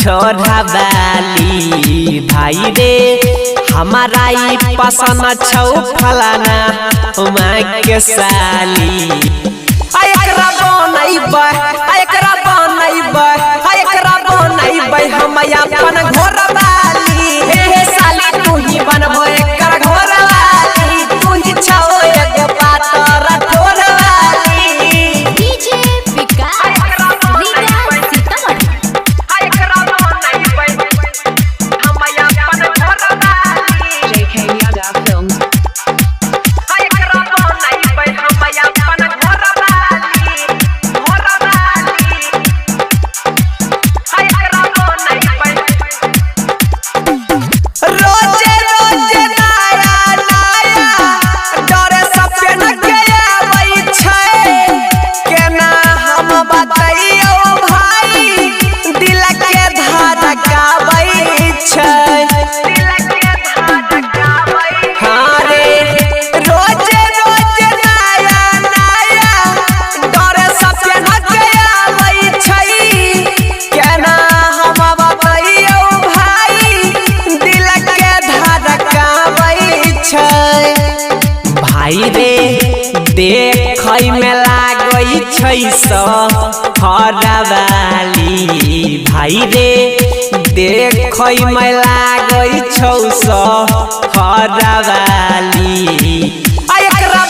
छोरा वाली भाई रे हमारा ई पसंद छौ फलाना माँ के साली एकरा बनैबै हम अपन घर वाली हे साली तू ही बनबो एकर घर वाली तू ही छौ एगो पातर ठोर वाली डीजे विकास रीगा सीतामढ़ी एकरा बनैबै हम अपन घर वाली JK Yada Films. एकरा बनैबै हम अपन घर वाली रोजे रोजे नया नया डरे सपन के आबै छै केना हम बतैयो भाई दिल के धड़काबै छै हाँ रे रोजे रोजे नया नया डरे सपन के आबै छै केना हम बतैयो भाई रे देखै में लागै छै सहरा वाली भाई रे देखै में लागै छौ सहरा वाली एकरा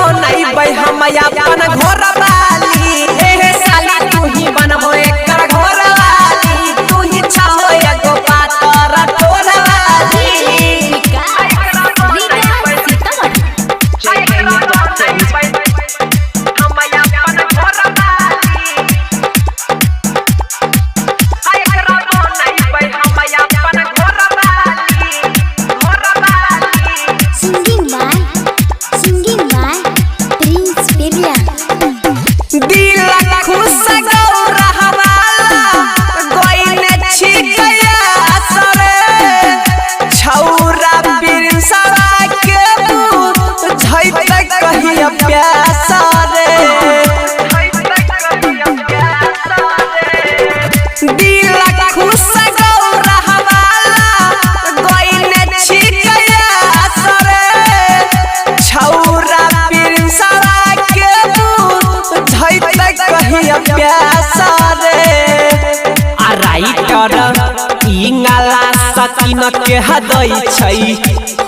बनैबै हम अपन घर वाली हे साली तू ही बनबो एकर घर वाली तू ही छौ एगो पातर ठोर वाली JK Yada Films. Singing by prince पेरिया दिल खुश गौरहवाला गोइने छिकया सरे छौरा बिरसवा के बुझैत कहिया प्यासा रे दिल खुश गौरहवाला गोइने छिकया सरे छौरा बिरसवा के बुझैत कहिया प्यासा रे आ राइटर इंगला सकिन के हदै छै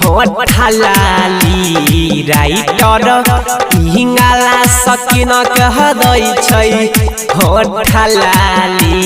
होठ लाली राइटर इंगला सकिन के हदै छै होठ लाली